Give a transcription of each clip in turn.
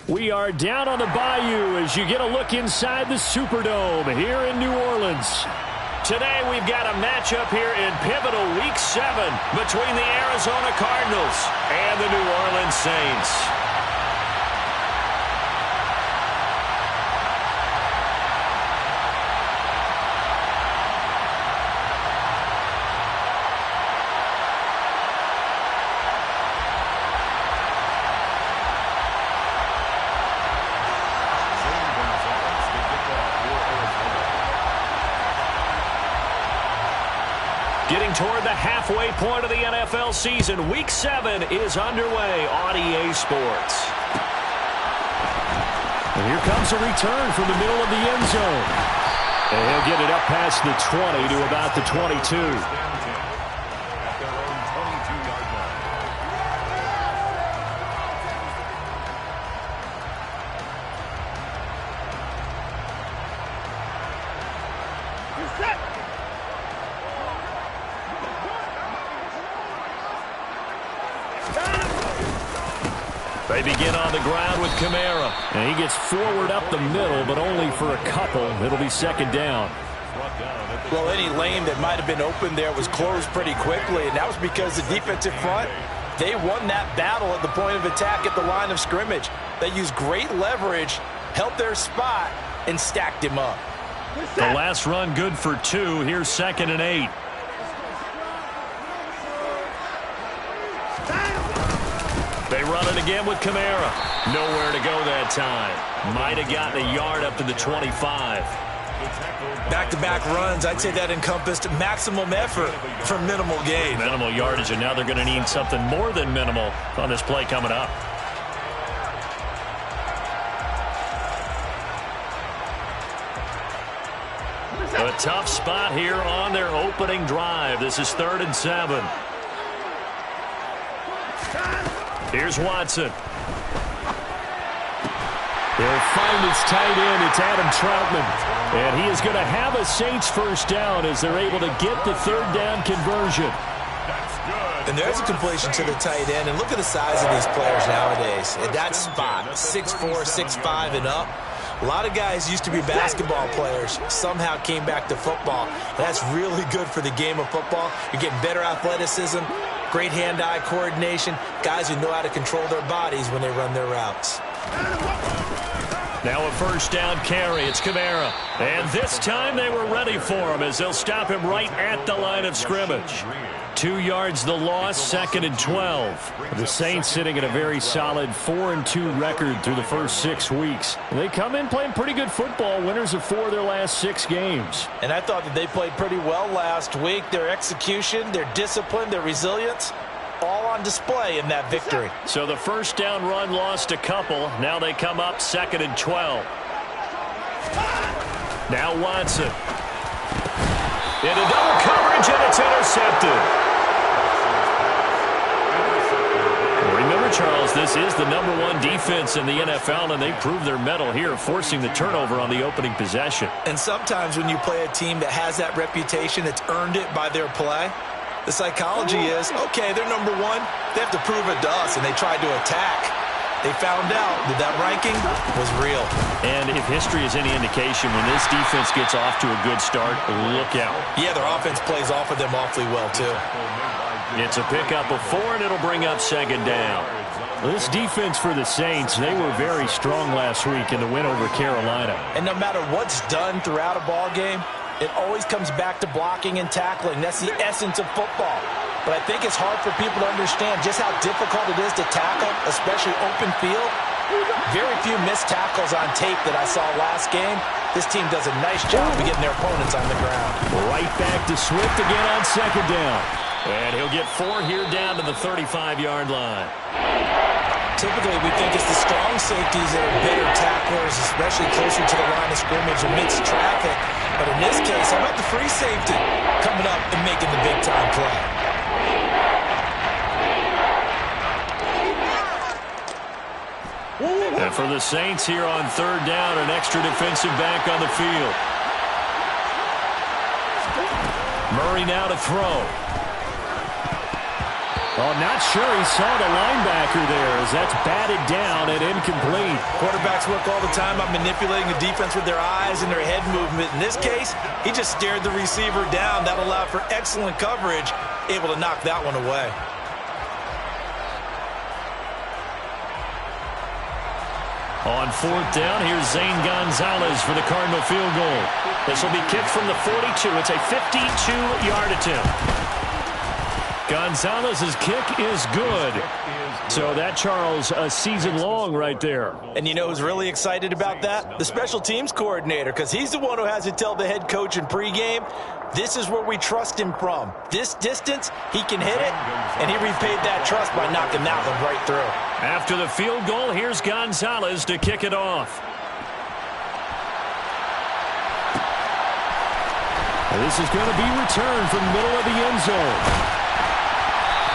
We are down on the Bayou as you get a look inside the Superdome here in New Orleans. Today we've got a matchup here in pivotal Week 7 between the Arizona Cardinals and the New Orleans Saints. Getting toward the halfway point of the NFL season, Week 7 is underway on EA Sports. And here comes a return from the middle of the end zone. And he'll get it up past the 20 to about the 22. They begin on the ground with Kamara. And he gets forward up the middle, but only for a couple. It'll be second down. Well, any lane that might have been open there was closed pretty quickly, and that was because the defensive front, they won that battle at the point of attack at the line of scrimmage. They used great leverage, held their spot, and stacked him up. The last run good for 2. Here's 2nd and 8. They run it again with Kamara. Nowhere to go that time. Might have gotten a yard up to the 25. Back-to-back runs, I'd say that encompassed maximum effort for minimal gain. Minimal yardage, and now they're going to need something more than minimal on this play coming up. A tough spot here on their opening drive. This is 3rd and 7. Here's Watson. They'll find his tight end. It's Adam Troutman. And he is going to have a Saints first down as they're able to get the 3rd down conversion. And there's a completion to the tight end. And look at the size of these players nowadays. At that spot, 6'4", 6'5", and up. A lot of guys used to be basketball players, somehow came back to football. That's really good for the game of football. You're getting better athleticism, great hand-eye coordination, guys who know how to control their bodies when they run their routes. Now a first down carry. It's Kamara. And this time they were ready for him as they'll stop him right at the line of scrimmage. 2 yards the loss, 2nd and 12. The Saints sitting at a very solid 4-2 record through the first 6 weeks. They come in playing pretty good football, winners of 4 of their last 6 games. And I thought that they played pretty well last week. Their execution, their discipline, their resilience, all on display in that victory. So the first down run lost a couple. Now they come up 2nd and 12. Now Watson. Into double coverage, and it's intercepted. Remember, Charles, this is the #1 defense in the NFL, and they proved their mettle here, forcing the turnover on the opening possession. And sometimes when you play a team that has that reputation, that's earned it by their play, the psychology is, okay, they're #1. They have to prove it to us, and they tried to attack. They found out that that ranking was real. And if history is any indication, when this defense gets off to a good start, look out. Yeah, their offense plays off of them awfully well, too. It's a pickup of 4, and it'll bring up 2nd down. This defense for the Saints, they were very strong last week in the win over Carolina. And no matter what's done throughout a ball game, it always comes back to blocking and tackling. That's the essence of football. But I think it's hard for people to understand just how difficult it is to tackle, especially open field. Very few missed tackles on tape that I saw last game. This team does a nice job of getting their opponents on the ground. Right back to Swift again on 2nd down. And he'll get 4 here down to the 35-yard line. Typically, we think it's the strong safeties that are better tacklers, especially closer to the line of scrimmage amidst traffic. But in this case, how about the free safety coming up and making the big-time play? And for the Saints here on 3rd down, an extra defensive back on the field. Murray now to throw. Oh, not sure he saw the linebacker there as that's batted down and incomplete. Quarterbacks work all the time on manipulating the defense with their eyes and their head movement. In this case, he just stared the receiver down. That allowed for excellent coverage, able to knock that one away. On fourth down, here's Zane Gonzalez for the Cardinal field goal. This will be kicked from the 42. It's a 52-yard attempt. Gonzalez's kick is good. So that, Charles, a season long right there. And you know who's really excited about that? The special teams coordinator, because he's the one who has to tell the head coach in pregame, this is where we trust him from. This distance, he can hit it, and he repaid that trust by knocking that one right through. After the field goal, here's Gonzalez to kick it off. And this is going to be returned from the middle of the end zone.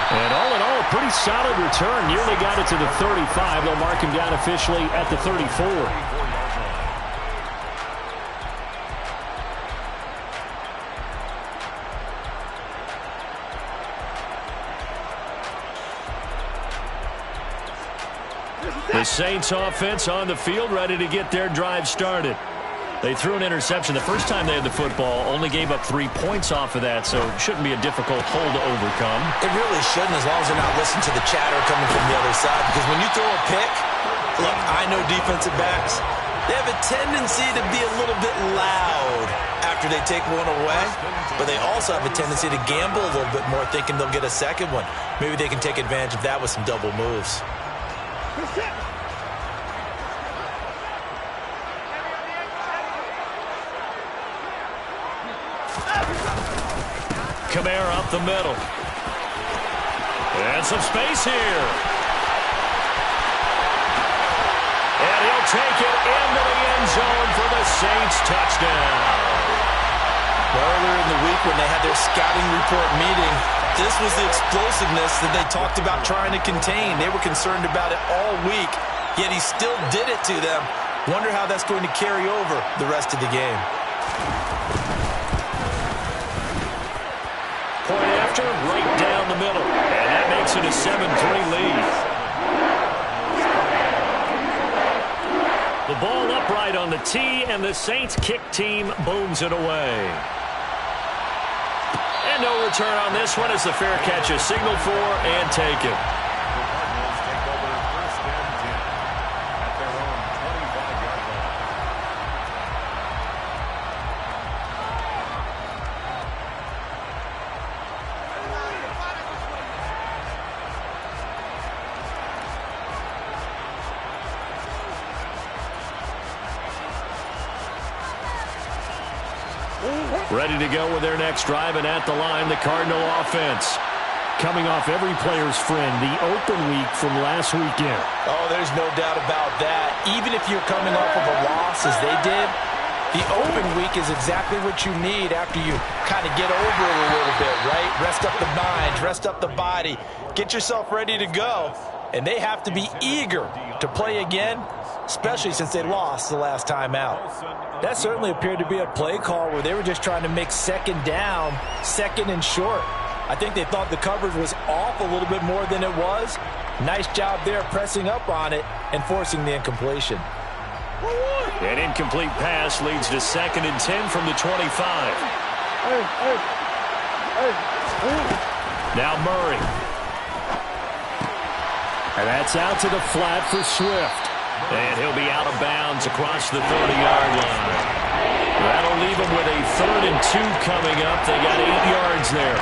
And all in all, a pretty solid return. Nearly got it to the 35. They'll mark him down officially at the 34. The Saints offense on the field, ready to get their drive started. They threw an interception the first time they had the football, only gave up 3 points off of that, so it shouldn't be a difficult hole to overcome. It really shouldn't, as long as they're not listening to the chatter coming from the other side, because when you throw a pick, look, I know defensive backs, they have a tendency to be a little bit loud after they take one away, but they also have a tendency to gamble a little bit more, thinking they'll get a second one. Maybe they can take advantage of that with some double moves. Kamara up the middle. And some space here. And he'll take it into the end zone for the Saints touchdown. Earlier in the week when they had their scouting report meeting, this was the explosiveness that they talked about trying to contain. They were concerned about it all week, yet he still did it to them. Wonder how that's going to carry over the rest of the game. Point after, right down the middle. And that makes it a 7-3 lead. The ball upright on the tee, and the Saints kick team booms it away. And no return on this one as the fair catch is signaled for and taken. Ready to go with their next drive, and at the line, the Cardinal offense. Coming off every player's friend, the open week from last weekend. Oh, there's no doubt about that. Even if you're coming off of a loss as they did, the open week is exactly what you need after you kind of get over it a little bit, right? Rest up the mind, rest up the body, get yourself ready to go. And they have to be eager to play again, especially since they lost the last time out. That certainly appeared to be a play call where they were just trying to make second down, second and short. I think they thought the coverage was off a little bit more than it was. Nice job there pressing up on it and forcing the incompletion. An incomplete pass leads to 2nd and 10 from the 25. Now Murray. And that's out to the flat for Swift. And he'll be out of bounds across the 30-yard line. That'll leave them with a 3rd and 2 coming up. They got 8 yards there.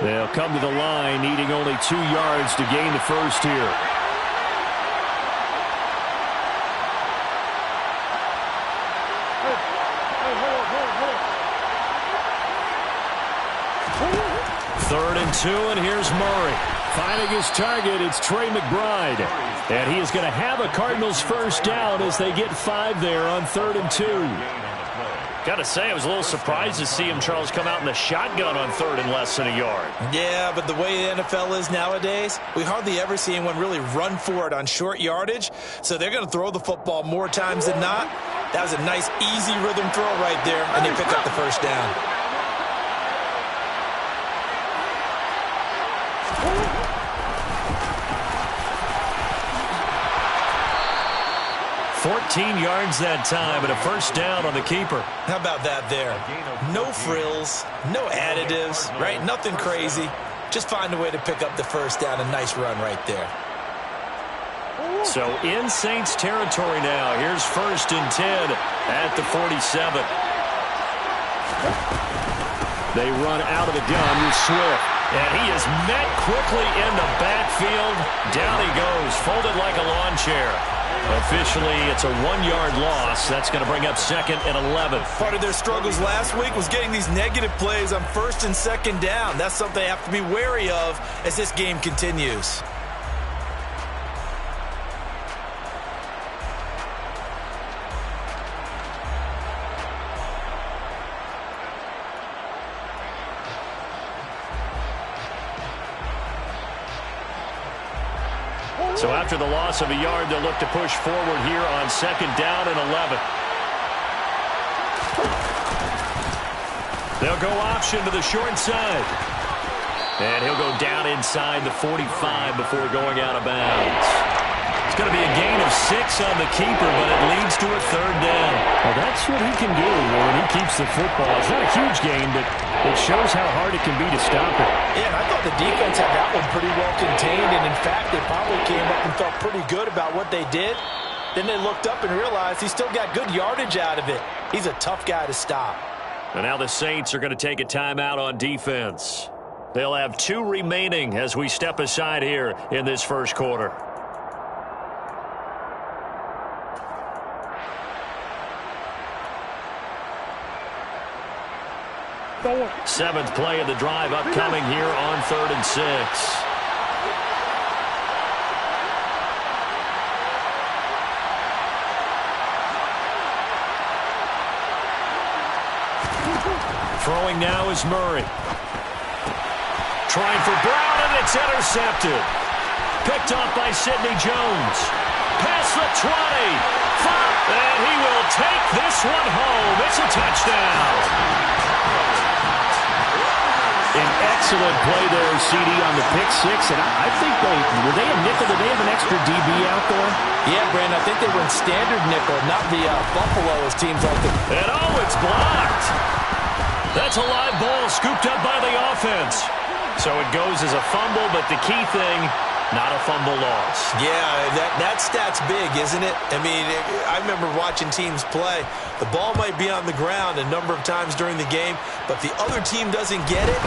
They'll come to the line, needing only 2 yards to gain the first here. Third and 2, and here's Murray. Finding his target, it's Trey McBride. And he is going to have a Cardinals first down as they get 5 there on 3rd and 2. Got to say, I was a little surprised to see him, Charles, come out in the shotgun on 3rd and less than a yard. Yeah, but the way the NFL is nowadays, we hardly ever see anyone really run for it on short yardage. So they're going to throw the football more times than not. That was a nice, easy rhythm throw right there, and they pick up the first down. 14 yards that time and a first down on the keeper. How about that there? No frills, no additives, right? Nothing crazy. Just find a way to pick up the first down. A nice run right there. So in Saints territory now. Here's 1st and 10 at the 47. They run out of the gun with Swift. And he is met quickly in the backfield. Down he goes, folded like a lawn chair. Officially, it's a 1-yard loss. That's going to bring up 2nd and 11. Part of their struggles last week was getting these negative plays on 1st and 2nd down. That's something they have to be wary of as this game continues. So after the loss of a yard, they'll look to push forward here on 2nd down and 11. They'll go option to the short side. And he'll go down inside the 45 before going out of bounds. It's going to be a gain of 6 on the keeper, but it leads to a 3rd down. Well, that's what he can do when he keeps the football. It's not a huge gain, but it shows how hard it can be to stop it. Yeah, and I thought the defense had that one pretty well contained, and in fact, they probably came up and felt pretty good about what they did. Then they looked up and realized he still got good yardage out of it. He's a tough guy to stop. And now the Saints are going to take a timeout on defense. They'll have 2 remaining as we step aside here in this first quarter. Seventh play of the drive upcoming here on 3rd and 6. Throwing now is Murray. Trying for Brown, and it's intercepted. Picked off by Sidney Jones. Past the 20. And he will take this one home. It's a touchdown. An excellent play there, CD, on the pick 6. And I think were they a nickel? Did they have an extra DB out there? Yeah, Brandon, I think they went standard nickel, not the Buffalo as teams like them. And it's blocked. That's a live ball scooped up by the offense. So it goes as a fumble, but the key thing, not a fumble loss. Yeah, that stat's big, isn't it? I mean, I remember watching teams play. The ball might be on the ground a number of times during the game, but if the other team doesn't get it,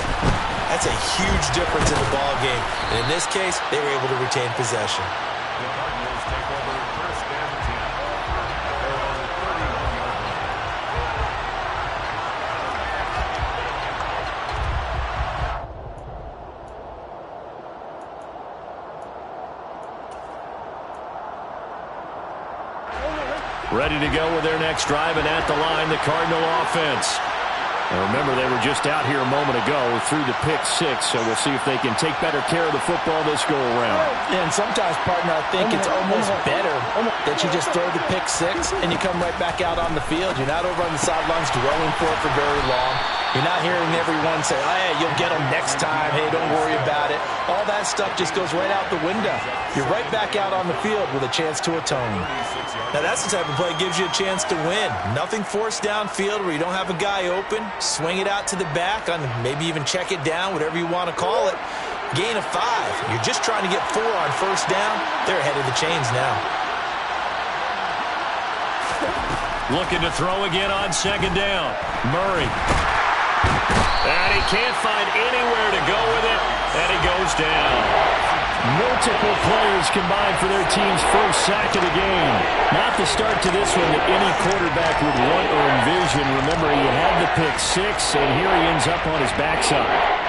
that's a huge difference in the ball game. And in this case, they were able to retain possession. The Cardinals take over 1st and 10. They're on the 31-yard line. Ready to go with their next drive, and at the line, the Cardinal offense. Now remember, they were just out here a moment ago through the pick 6, so we'll see if they can take better care of the football this go-around. Yeah, and sometimes, partner, I think it's almost better that you just throw the pick 6 and you come right back out on the field. You're not over on the sidelines dwelling for it for very long. You're not hearing everyone say, oh, hey, you'll get them next time. Hey, don't worry about it. All that stuff just goes right out the window. You're right back out on the field with a chance to atone. Now, that's the type of play that gives you a chance to win. Nothing forced downfield where you don't have a guy open. Swing it out to the back, on maybe even check it down, whatever you want to call it. Gain of 5. You're just trying to get 4 on 1st down. They're ahead of the chains now. Looking to throw again on 2nd down. Murray. And he can't find anywhere to go with it, and he goes down. Multiple players combined for their team's first sack of the game. Not the start to this one that any quarterback would want or envision. Remember, he had the pick 6, and here he ends up on his backside.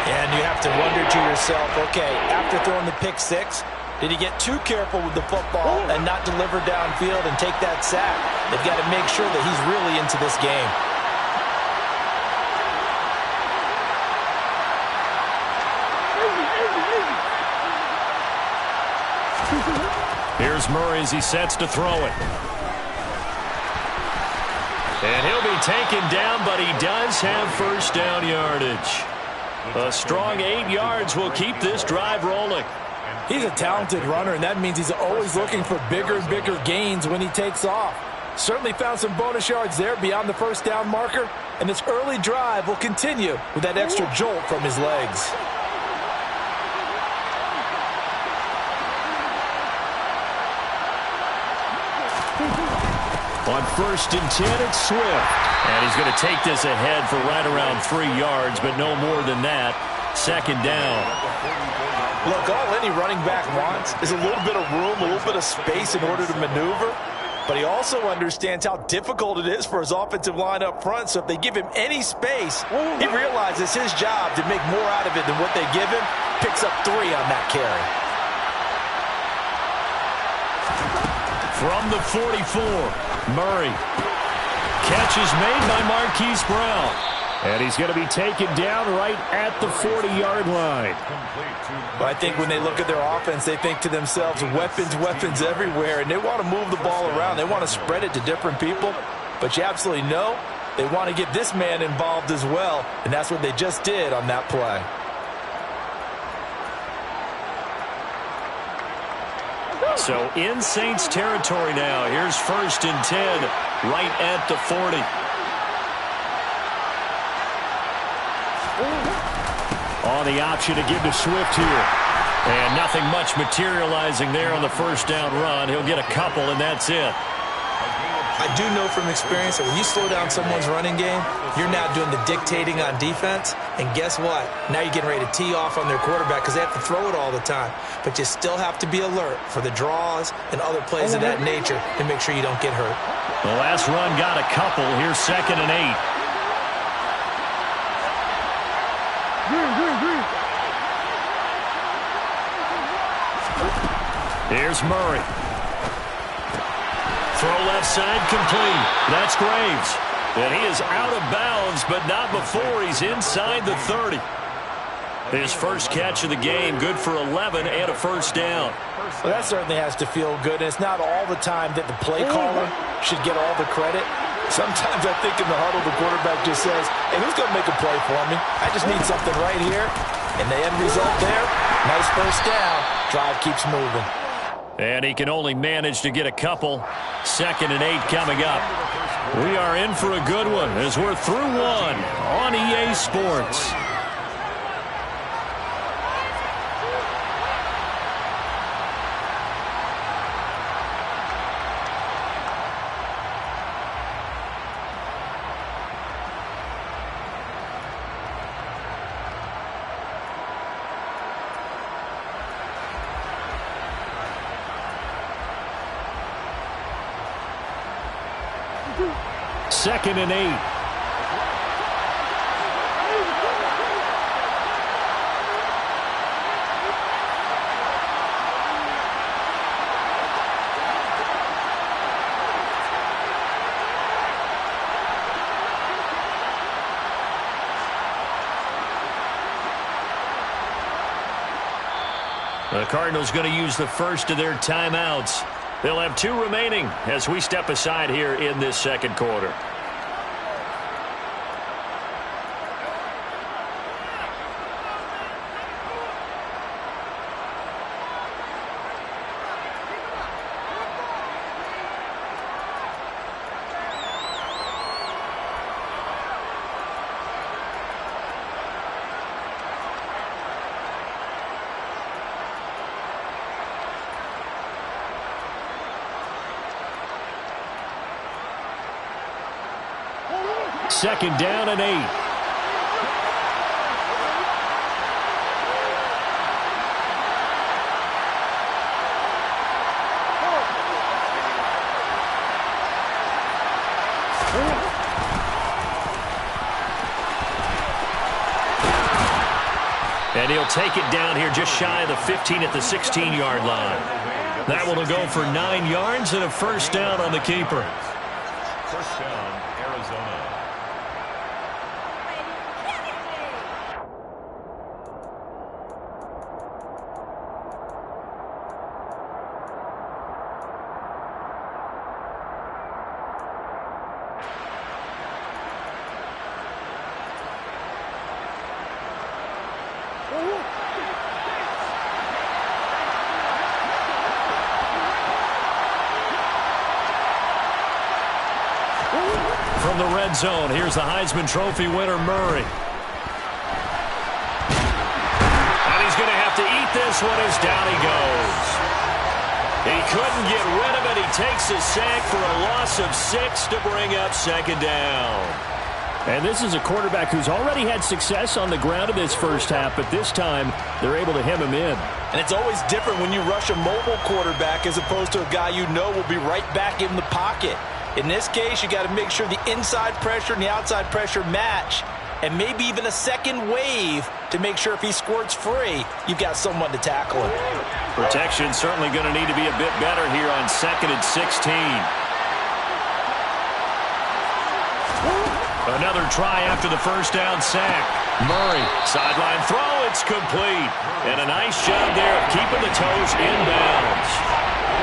And you have to wonder to yourself, okay, after throwing the pick 6, did he get too careful with the football and not deliver downfield and take that sack? They've got to make sure that he's really into this game. Here's Murray as he sets to throw it. And he'll be taken down, but he does have first down yardage. A strong 8 yards will keep this drive rolling. He's a talented runner, and that means he's always looking for bigger and bigger gains when he takes off. Certainly found some bonus yards there beyond the first down marker, and this early drive will continue with that extra jolt from his legs. On 1st and 10, it's Swift. And he's going to take this ahead for right around 3 yards, but no more than that. 2nd down. Look, all any running back wants is a little bit of room, a little bit of space in order to maneuver. But he also understands how difficult it is for his offensive line up front. So if they give him any space, he realizes his job to make more out of it than what they give him. Picks up 3 on that carry. From the 44, Murray. Catch is made by Marquise Brown. And he's going to be taken down right at the 40-yard line. But I think when they look at their offense, they think to themselves, weapons, weapons everywhere, and they want to move the ball around. They want to spread it to different people. But you absolutely know they want to get this man involved as well, and that's what they just did on that play. So in Saints territory now. Here's 1st and 10, right at the 40. On the option to give to Swift here. And nothing much materializing there on the first down run. He'll get a couple, and that's it. I do know from experience that when you slow down someone's running game, you're now doing the dictating on defense. And guess what? Now you're getting ready to tee off on their quarterback because they have to throw it all the time. But you still have to be alert for the draws and other plays of that nature to make sure you don't get hurt. The last run got a couple. Here's 2nd and 8. Here's Murray. Throw left side complete. That's Graves. And he is out of bounds, but not before he's inside the 30. His first catch of the game, good for 11 and a first down. Well, that certainly has to feel good. And it's not all the time that the play caller should get all the credit. Sometimes I think in the huddle, the quarterback just says, hey, who's going to make a play for me? I just need something right here. And the end result there, nice first down. Drive keeps moving. And he can only manage to get a couple. 2nd and 8 coming up. We are in for a good one as we're through one on EA Sports. Second and 8. The Cardinals going to use the first of their timeouts. They'll have 2 remaining as we step aside here in this second quarter. Second down and 8. And he'll take it down here just shy of the 15 at the 16-yard line. That one will go for 9 yards and a first down on the keeper. First down, Arizona. from the red zone. Here's the Heisman Trophy winner, Murray. And he's going to have to eat this one as down he goes. He couldn't get rid of it. He takes a sack for a loss of 6 to bring up second down. And this is a quarterback who's already had success on the ground in this first half, but this time they're able to hem him in. And it's always different when you rush a mobile quarterback as opposed to a guy you know will be right back in the pocket. In this case, you got to make sure the inside pressure and the outside pressure match, and maybe even a second wave to make sure if he squirts free, you've got someone to tackle him. Protection certainly going to need to be a bit better here on 2nd and 16. Another try after the first down sack. Murray, sideline throw, it's complete. And a nice job there of keeping the toes inbounds.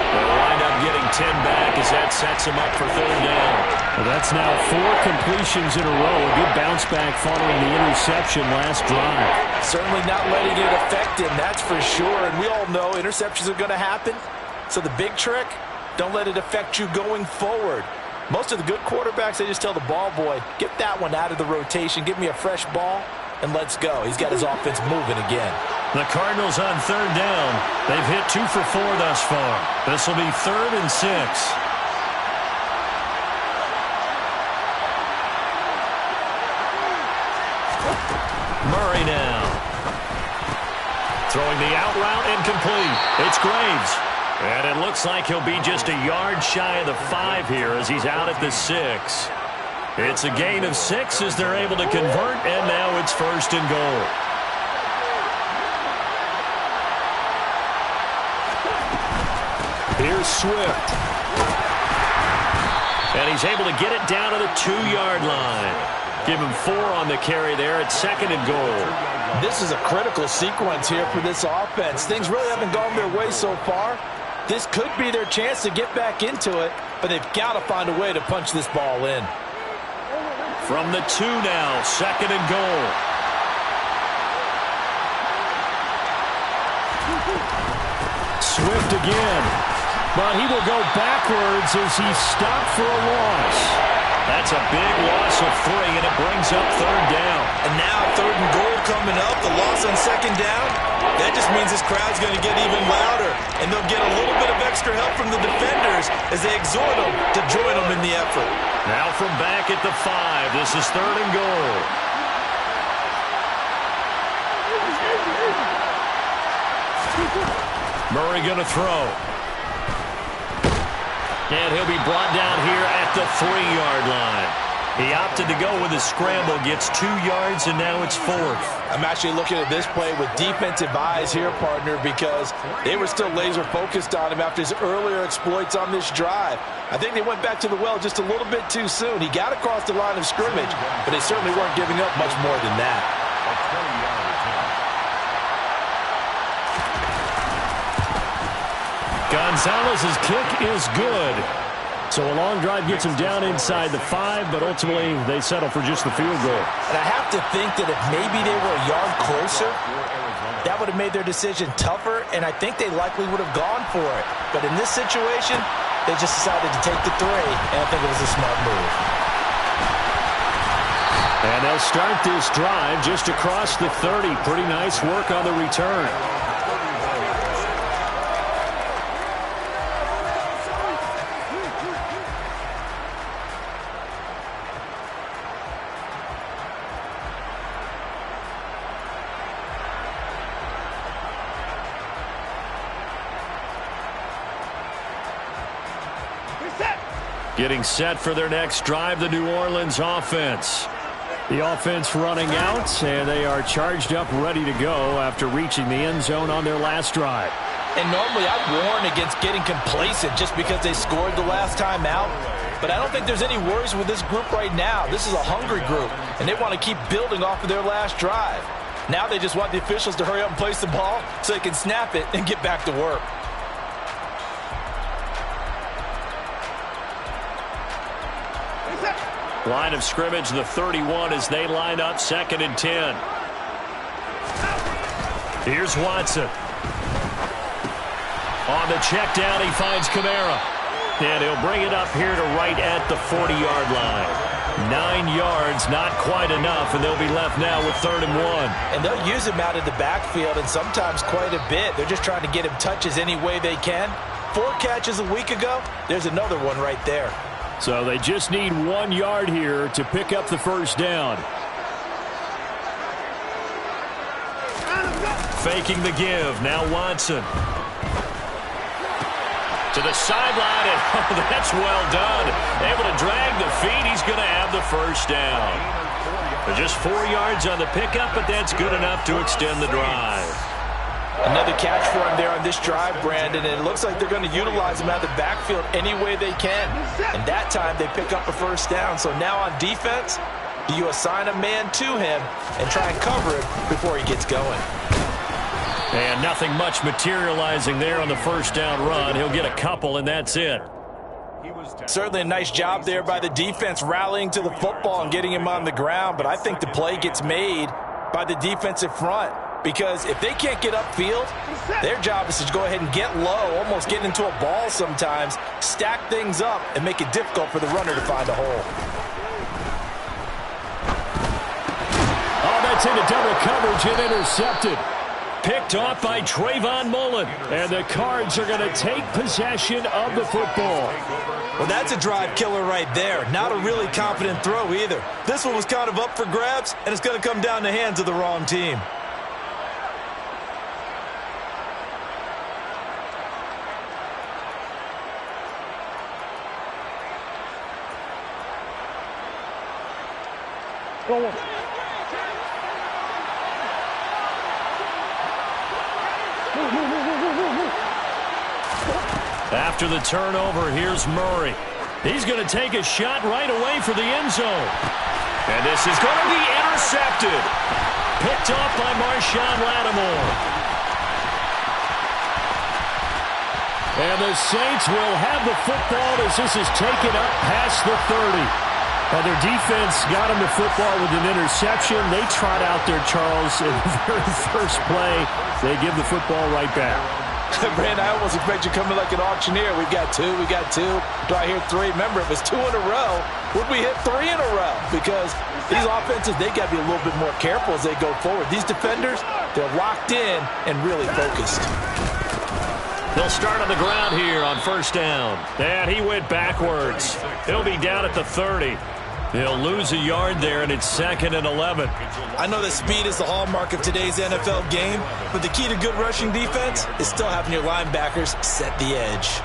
They'll wind up getting 10 back as that sets him up for third down. Well, that's now 4 completions in a row. A good bounce back following the interception last drive. Certainly not letting it affect him, that's for sure. And we all know interceptions are going to happen. So the big trick, don't let it affect you going forward. Most of the good quarterbacks, they just tell the ball boy, get that one out of the rotation, give me a fresh ball, and let's go. He's got his offense moving again. The Cardinals on third down. They've hit 2 for 4 thus far. This will be 3rd and 6. Murray now. Throwing the out route incomplete. It's Graves. And it looks like he'll be just a yard shy of the 5 here as he's out at the 6. It's a gain of 6 as they're able to convert, and now it's 1st and goal. Here's Swift. And he's able to get it down to the 2-yard line. Give him 4 on the carry there at 2nd and goal. This is a critical sequence here for this offense. Things really haven't gone their way so far. This could be their chance to get back into it, but they've got to find a way to punch this ball in. From the 2 now, 2nd and goal. Swift again, but he will go backwards as he's stopped for a loss. That's a big loss of 3, and it brings up 3rd down. And now 3rd and goal coming up, the loss on 2nd down. That just means this crowd's going to get even louder, and they'll get a little bit of extra help from the defenders as they exhort them to join them in the effort. Now from back at the 5, this is 3rd and goal. Murray going to throw. And he'll be brought down here at the 3-yard line. He opted to go with a scramble, gets 2 yards, and now it's 4th. I'm actually looking at this play with defensive eyes here, partner, because they were still laser focused on him after his earlier exploits on this drive. I think they went back to the well just a little bit too soon. He got across the line of scrimmage, but they certainly weren't giving up much more than that. Gonzalez's kick is good. So a long drive gets him down inside the 5, but ultimately they settle for just the field goal. And I have to think that if maybe they were a yard closer, that would have made their decision tougher, and I think they likely would have gone for it. But in this situation, they just decided to take the 3, and I think it was a smart move. And they'll start this drive just across the 30. Pretty nice work on the return. Getting set for their next drive, the New Orleans offense. The offense running out, and they are charged up, ready to go after reaching the end zone on their last drive. And normally I'd warn against getting complacent just because they scored the last time out. But I don't think there's any worries with this group right now. This is a hungry group, and they want to keep building off of their last drive. Now they just want the officials to hurry up and place the ball so they can snap it and get back to work. Line of scrimmage, the 31, as they line up 2nd and 10. Here's Watson. On the check down, he finds Kamara. And he'll bring it up here to right at the 40-yard line. 9 yards, not quite enough, and they'll be left now with 3rd and 1. And they'll use him out of the backfield, and sometimes quite a bit. They're just trying to get him touches any way they can. 4 catches a week ago. There's another one right there. So they just need 1 yard here to pick up the first down. Faking the give. Now Watson. To the sideline, and oh, that's well done. Able to drag the feet. He's going to have the first down. Just 4 yards on the pickup, but that's good enough to extend the drive. Another catch for him there on this drive, Brandon, and it looks like they're going to utilize him out of the backfield any way they can. And that time they pick up a first down. So now on defense, do you assign a man to him and try and cover him before he gets going? And nothing much materializing there on the first down run. He'll get a couple, and that's it. Certainly a nice job there by the defense rallying to the football and getting him on the ground, but I think the play gets made by the defensive front because if they can't get upfield, their job is to go ahead and get low, almost get into a ball sometimes, stack things up, and make it difficult for the runner to find a hole. Oh, that's into double coverage and intercepted. Picked off by Trayvon Mullen. And the Cards are going to take possession of the football. Well, that's a drive killer right there. Not a really confident throw either. This one was kind of up for grabs, and it's going to come down the hands of the wrong team. After the turnover, here's Murray. He's going to take a shot right away for the end zone. And this is going to be intercepted. Picked off by Marshawn Lattimore. And the Saints will have the football as this is taken up past the 30. Well, their defense got him the football with an interception. They trot out there, Charles, in the very first play. They give the football right back. Brand, I almost expect you coming like an auctioneer. We got two. Do I hear 3? Remember, it was 2 in a row. Would we hit 3 in a row? Because these offenses, they got to be a little bit more careful as they go forward. These defenders, they're locked in and really focused. They'll start on the ground here on first down. And he went backwards. He'll be down at the 30. They'll lose a yard there, and it's 2nd and 11. I know that speed is the hallmark of today's NFL game, but the key to good rushing defense is still having your linebackers set the edge.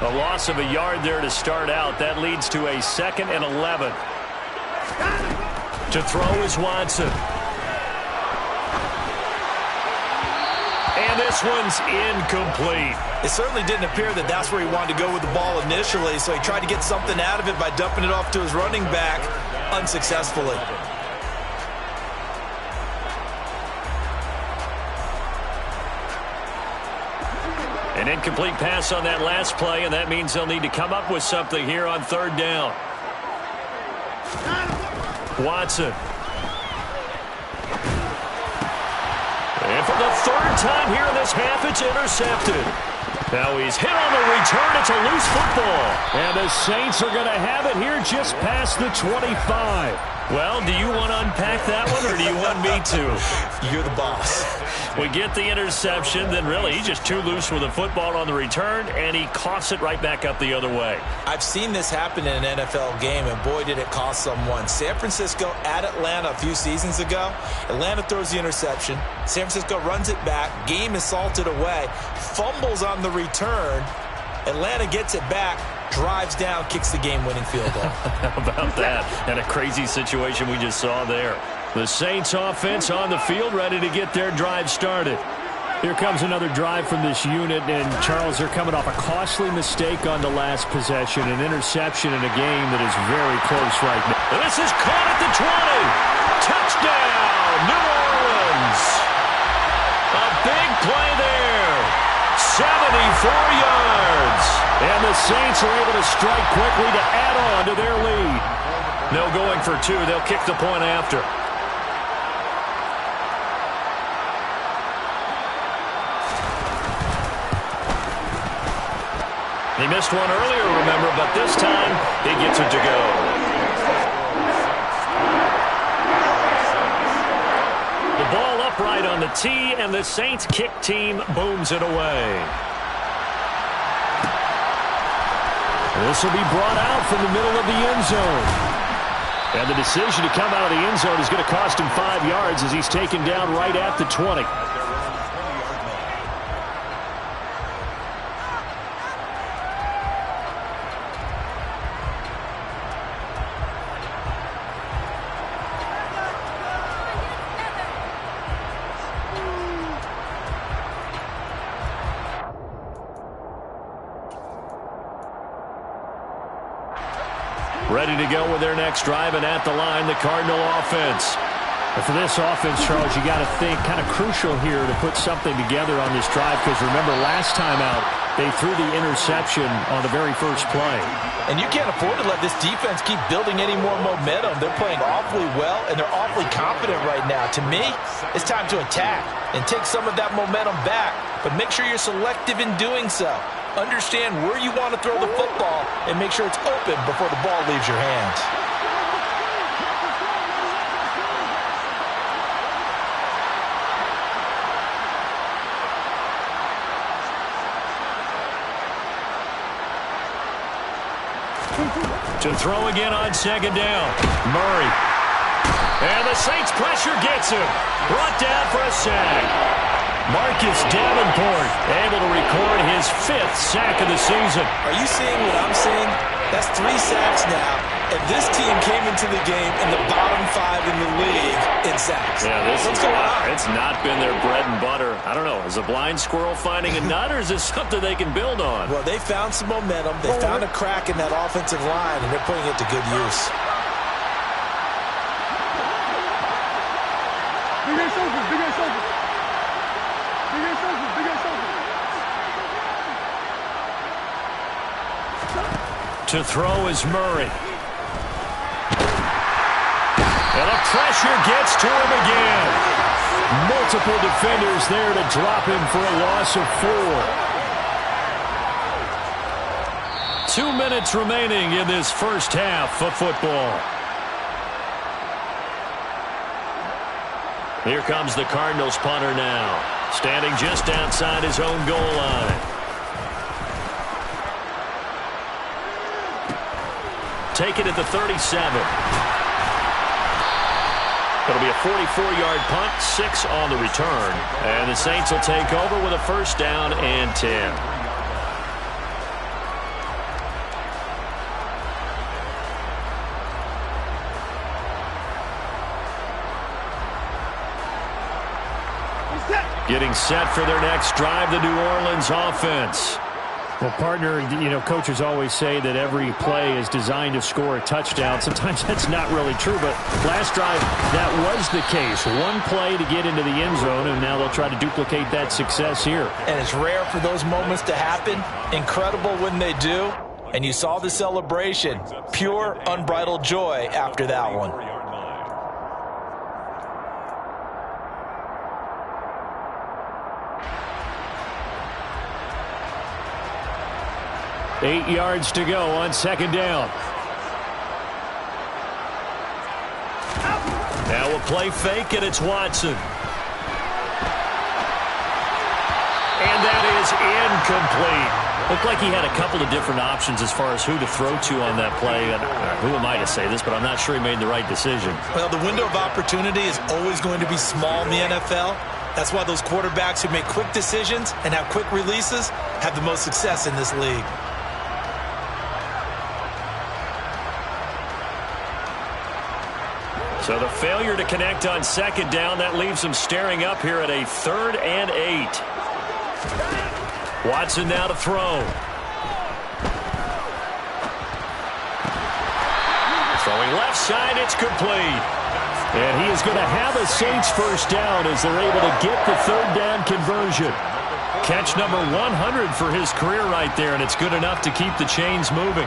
A loss of a yard there to start out. That leads to a 2nd and 11. To throw is Watson. And this one's incomplete. It certainly didn't appear that that's where he wanted to go with the ball initially, so he tried to get something out of it by dumping it off to his running back unsuccessfully. An incomplete pass on that last play, and that means they'll need to come up with something here on 3rd down. Watson. And for the 3rd time here in this half, it's intercepted. Now he's hit on the return. It's a loose football. And the Saints are going to have it here just past the 25. Well, do you want to unpack that one, or do you want me to? You're the boss. We get the interception, then really he's just too loose with the football on the return, and he coughs it right back up the other way. I've seen this happen in an NFL game, and boy, did it cost someone. San Francisco at Atlanta a few seasons ago. Atlanta throws the interception. San Francisco runs it back. Game is salted away. Fumbles on the return. Atlanta gets it back. Drives down, kicks the game-winning field goal. How about that? And a crazy situation we just saw there. The Saints offense on the field, ready to get their drive started. Here comes another drive from this unit, and Charles, they're coming off a costly mistake on the last possession, an interception in a game that is very close right now. This is caught at the 20. Touchdown, New Orleans. A big play there. 74 yards. And the Saints are able to strike quickly to add on to their lead. No going for two. They'll kick the point after. He missed one earlier, remember, but this time he gets it to go. The ball upright on the tee, and the Saints kick team booms it away. This will be brought out from the middle of the end zone. And the decision to come out of the end zone is going to cost him 5 yards as he's taken down right at the 20. Ready to go with their next drive, and at the line, the Cardinal offense. And for this offense, Charles, you got to think kind of crucial here to put something together on this drive, because remember last time out, they threw the interception on the very first play. And you can't afford to let this defense keep building any more momentum. They're playing awfully well, and they're awfully confident right now. To me, it's time to attack and take some of that momentum back, but make sure you're selective in doing so. Understand where you want to throw the football and make sure it's open before the ball leaves your hands. To throw again on second down. Murray. And the Saints pressure gets him. Brought down for a sack. Marcus Davenport able to record his 5th sack of the season. Are you seeing what I'm seeing? That's 3 sacks now, and this team came into the game in the bottom 5 in the league in sacks. Yeah, What's going on? It's not been their bread and butter. I don't know. Is a blind squirrel finding a nut, or is this something they can build on? Well, they found some momentum. They found a crack in that offensive line, and they're putting it to good use. To throw is Murray. And the pressure gets to him again. Multiple defenders there to drop him for a loss of 4. 2 minutes remaining in this first half of football. Here comes the Cardinals punter now, standing just outside his own goal line. Take it at the 37. It'll be a 44-yard punt, 6 on the return. And the Saints will take over with a first down and 10. Getting set for their next drive, the New Orleans offense. Well, partner, coaches always say that every play is designed to score a touchdown. Sometimes that's not really true, but last drive, that was the case. One play to get into the end zone, and now they'll try to duplicate that success here. And it's rare for those moments to happen. Incredible when they do. And you saw the celebration. Pure, unbridled joy after that one. 8 yards to go on second down. Now a play fake, and it's Watson. And that is incomplete. Looked like he had a couple of different options as far as who to throw to on that play. And who am I to say this, but I'm not sure he made the right decision. Well, the window of opportunity is always going to be small in the NFL. That's why those quarterbacks who make quick decisions and have quick releases have the most success in this league. So the failure to connect on second down, that leaves them staring up here at a 3rd and 8. Watson now to throw. Throwing left side, it's complete. And he is going to have a Saints first down as they're able to get the 3rd down conversion. Catch number 100 for his career right there, and it's good enough to keep the chains moving.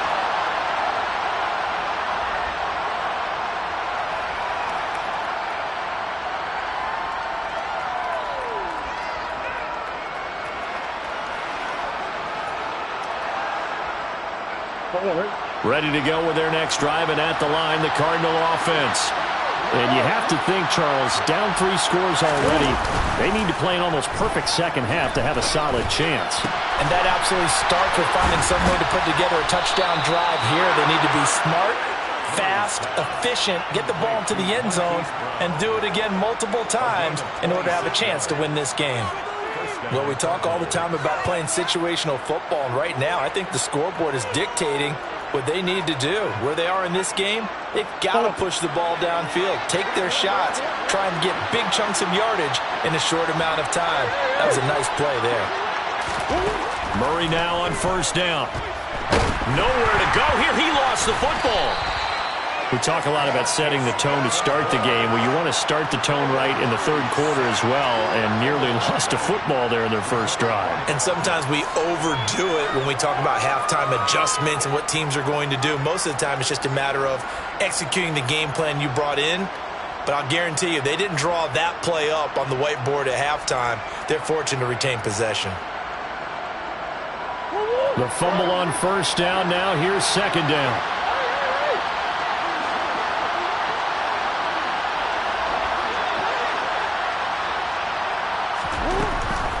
Ready to go with their next drive, and at the line, the Cardinal offense. And you have to think, Charles, down 3 scores already. They need to play an almost perfect second half to have a solid chance. And that absolutely starts with finding some way to put together a touchdown drive here. They need to be smart, fast, efficient, get the ball into the end zone, and do it again multiple times in order to have a chance to win this game. Well, we talk all the time about playing situational football, and right now I think the scoreboard is dictating what they need to do. Where they are in this game, they've got to push the ball downfield, take their shots, try and get big chunks of yardage in a short amount of time. That was a nice play there. Murray now on first down. Nowhere to go here. He lost the football. We talk a lot about setting the tone to start the game. Well, you want to start the tone right in the third quarter as well, and nearly lost a football there in their first drive. And sometimes we overdo it when we talk about halftime adjustments and what teams are going to do. Most of the time, it's just a matter of executing the game plan you brought in. But I'll guarantee you, they didn't draw that play up on the whiteboard at halftime. They're fortunate to retain possession. The fumble on first down. Now here's second down.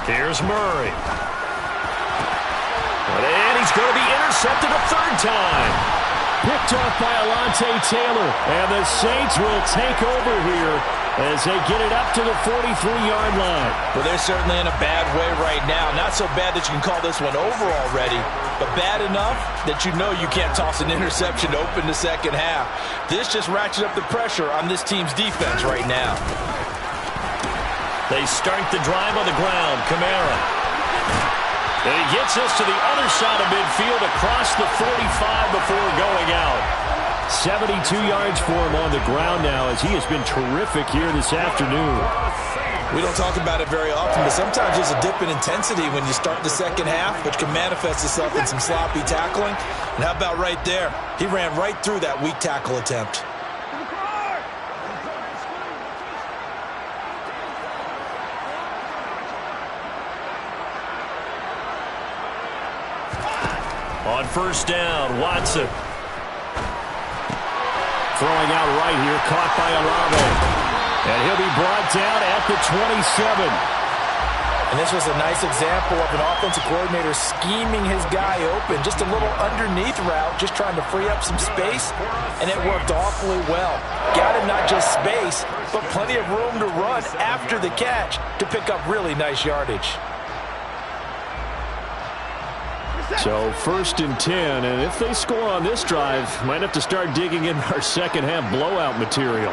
Here's Murray. And he's going to be intercepted a third time. Picked off by Alontae Taylor. And the Saints will take over here as they get it up to the 43-yard line. Well, they're certainly in a bad way right now. Not so bad that you can call this one over already, but bad enough that you know you can't toss an interception to open the second half. This just ratchets up the pressure on this team's defense right now. They start the drive on the ground. Kamara. And he gets us to the other side of midfield across the 45 before going out. 72 yards for him on the ground now as he has been terrific here this afternoon. We don't talk about it very often, but sometimes there's a dip in intensity when you start the second half, which can manifest itself in some sloppy tackling. And how about right there? He ran right through that weak tackle attempt. On first down, Watson. Throwing out right here, caught by Olave. And he'll be brought down at the 27. And this was a nice example of an offensive coordinator scheming his guy open. Just a little underneath route, just trying to free up some space, and it worked awfully well. Got him not just space, but plenty of room to run after the catch to pick up really nice yardage. So first and 10, and if they score on this drive, might have to start digging in our second half blowout material.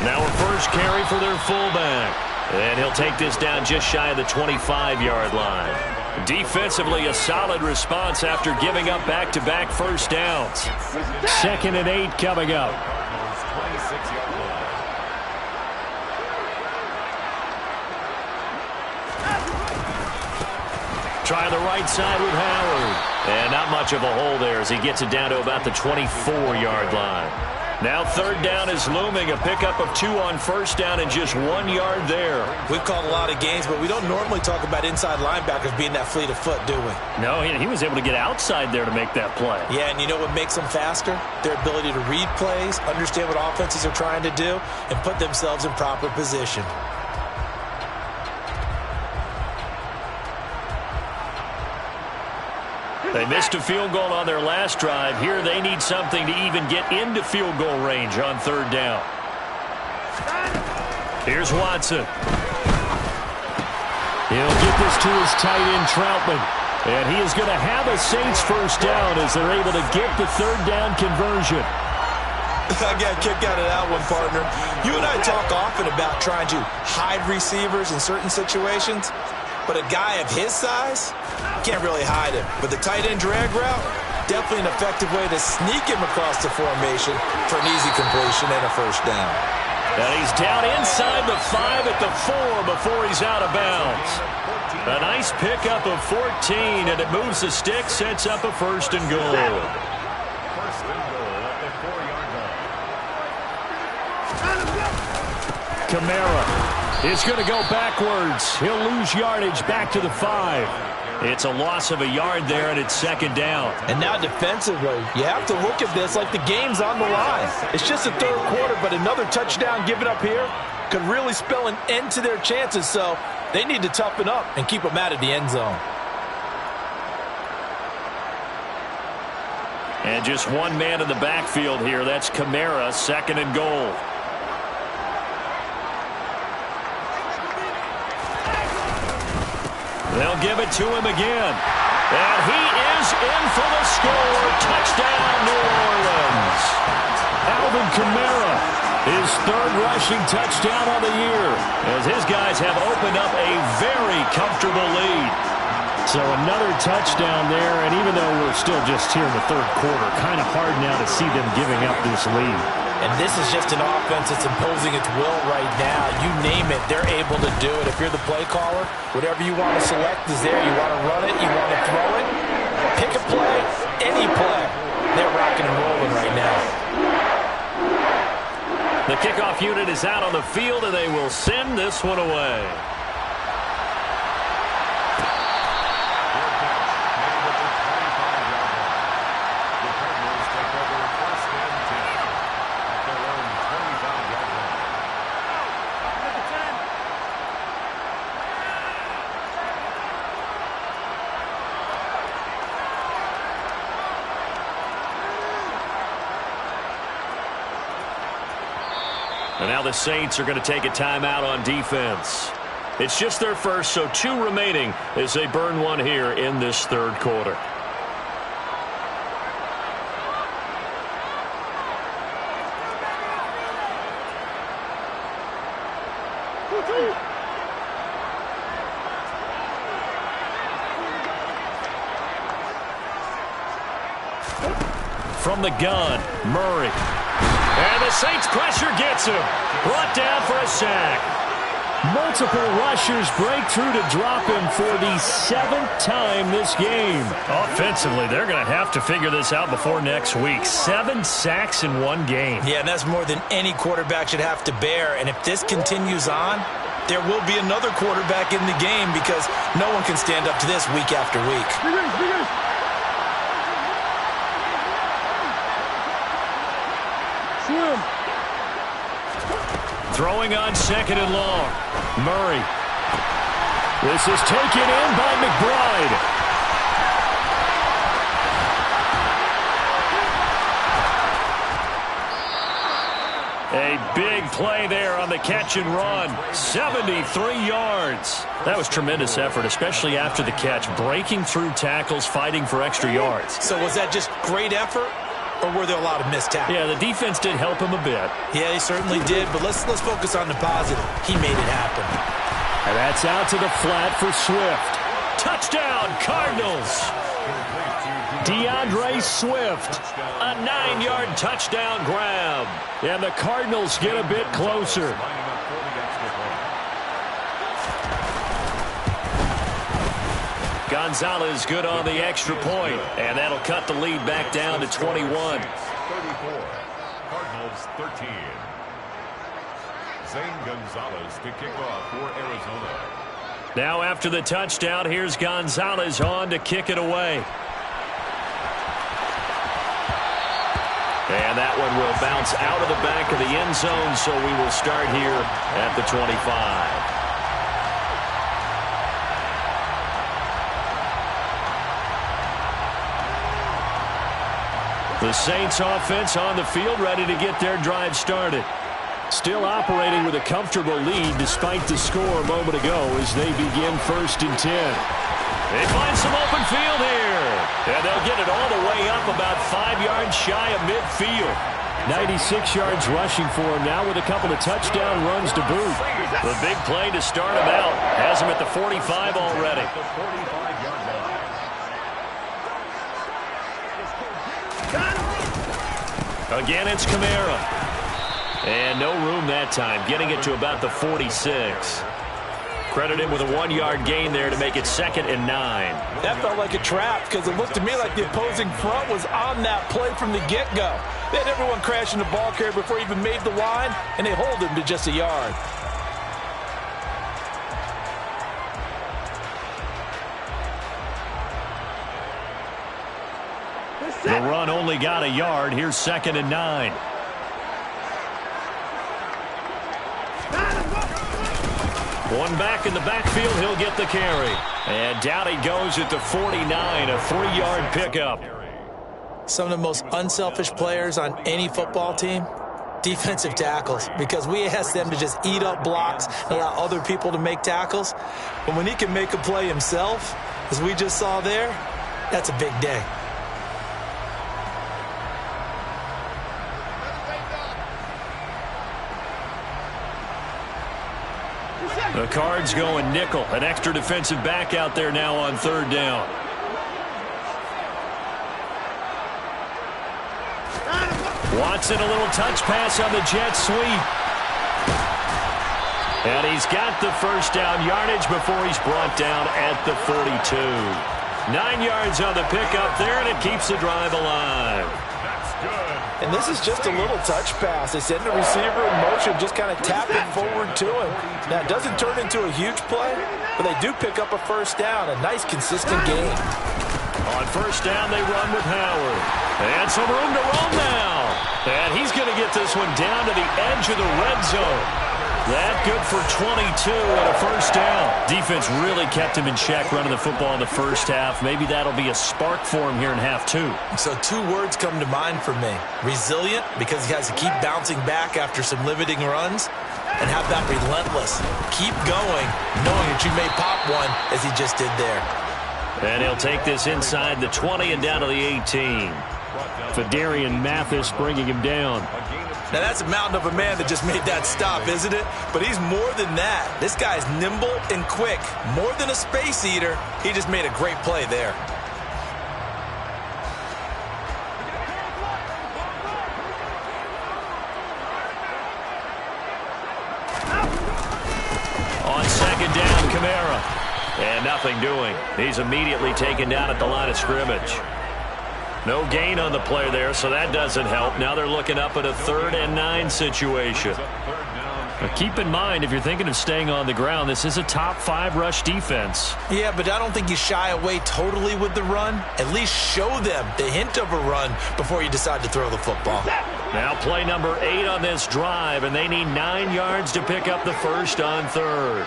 Now a first carry for their fullback. And he'll take this down just shy of the 25-yard line. Defensively, a solid response after giving up back-to-back first downs. 2nd and 8 coming up. Try the right side with Howard. And not much of a hole there as he gets it down to about the 24-yard line. Now third down is looming. A pickup of 2 on first down and just 1 yard there. We've called a lot of games, but we don't normally talk about inside linebackers being that fleet of foot, do we? No, he was able to get outside there to make that play. Yeah, and you know what makes them faster? Their ability to read plays, understand what offenses are trying to do, and put themselves in proper position. They missed a field goal on their last drive. Here they need something to even get into field goal range on third down. Here's Watson. He'll get this to his tight end, Troutman. And he is going to have a Saints first down as they're able to get the third down conversion. I got a kick out of that one, partner. You and I talk often about trying to hide receivers in certain situations, but a guy of his size, can't really hide him. But the tight end drag route, definitely an effective way to sneak him across the formation for an easy completion and a first down. And he's down inside the 5 at the 4 before he's out of bounds. A nice pickup of 14, and it moves the stick, sets up a first and goal. First and goal at the 4-yard line. Kamara is going to go backwards. He'll lose yardage back to the 5. It's a loss of a yard there, and it's second down. And now defensively, you have to look at this like the game's on the line. It's just the third quarter, but another touchdown given up here could really spell an end to their chances, so they need to toughen up and keep them out of the end zone. And just one man in the backfield here. That's Kamara, second and goal. They'll give it to him again. And he is in for the score. Touchdown, New Orleans. Alvin Kamara, his third rushing touchdown on the year, as his guys have opened up a very comfortable lead. So another touchdown there, and even though we're still just here in the third quarter, kind of hard now to see them giving up this lead. And this is just an offense that's imposing its will right now. You name it, they're able to do it. If you're the play caller, whatever you want to select is there. You want to run it, you want to throw it. Pick a play, any play. They're rocking and rolling right now. The kickoff unit is out on the field, and they will send this one away. And now the Saints are going to take a timeout on defense. It's just their first, so 2 remaining as they burn one here in this third quarter. From the gun, Murray. And the Saints pressure gets him. Brought down for a sack. Multiple rushers break through to drop him for the 7th time this game. Offensively, they're going to have to figure this out before next week. 7 sacks in one game. Yeah, and that's more than any quarterback should have to bear. And if this continues on, there will be another quarterback in the game because no one can stand up to this week after week. Throwing on second and long. Murray. This is taken in by McBride. A big play there on the catch and run. 73 yards. That was tremendous effort, especially after the catch. Breaking through tackles, fighting for extra yards. So was that just great effort? Or were there a lot of missed tackles? Yeah, the defense did help him a bit. Yeah, he certainly did, but let's focus on the positive. He made it happen. And that's out to the flat for Swift. Touchdown, Cardinals! DeAndre Swift. A 9-yard touchdown grab. And the Cardinals get a bit closer. Gonzalez good on the extra point, and that'll cut the lead back down to 21. 34, Cardinals 13. Zane Gonzalez to kick off for Arizona. Now after the touchdown, here's Gonzalez on to kick it away. And that one will bounce out of the back of the end zone, so we will start here at the 25. The Saints offense on the field, ready to get their drive started. Still operating with a comfortable lead despite the score a moment ago as they begin 1st and 10. They find some open field here. And they'll get it all the way up about 5 yards shy of midfield. 96 yards rushing for him now with a couple of touchdown runs to boot. The big play to start him out has him at the 45 already. Again, it's Kamara. And no room that time, getting it to about the 46. Credit him with a 1-yard gain there to make it 2nd and 9. That felt like a trap because it looked to me like the opposing front was on that play from the get-go. They had everyone crashing the ball carrier before he even made the line, and they hold him to just a yard. The run only got a yard. Here's 2nd and 9. One back in the backfield. He'll get the carry. And down he goes at the 49, a 3-yard pickup. Some of the most unselfish players on any football team, defensive tackles, because we ask them to just eat up blocks and allow other people to make tackles. But when he can make a play himself, as we just saw there, that's a big day. The Cards going nickel. An extra defensive back out there now on 3rd down. Watson, a little touch pass on the jet sweep. And he's got the first down yardage before he's brought down at the 42. 9 yards on the pickup there, and it keeps the drive alive. That's good. And this is just a little touch pass. They send the receiver in motion, just kind of tap it forward to him. Now, it doesn't turn into a huge play, but they do pick up a first down. A nice, consistent gain. On first down, they run with Howard. And some room to roam now. And he's going to get this one down to the edge of the red zone. That good for 22 and a first down. Defense really kept him in check running the football in the first half. Maybe that'll be a spark for him here in half 2. So 2 words come to mind for me. Resilient, because he has to keep bouncing back after some limiting runs. And how about relentless? Keep going, knowing that you may pop one as he just did there. And he'll take this inside the 20 and down to the 18. Fadarian Mathis bringing him down. Now, that's a mountain of a man that just made that stop, isn't it? But he's more than that. This guy's nimble and quick. More than a space eater. He just made a great play there. On 2nd down, Kamara. And nothing doing. He's immediately taken down at the line of scrimmage. No gain on the play there, so that doesn't help. Now they're looking up at a 3rd and 9 situation. Now keep in mind, if you're thinking of staying on the ground, this is a top 5 rush defense. Yeah, but I don't think you shy away totally with the run. At least show them the hint of a run before you decide to throw the football. Now play number 8 on this drive, and they need 9 yards to pick up the first on 3rd.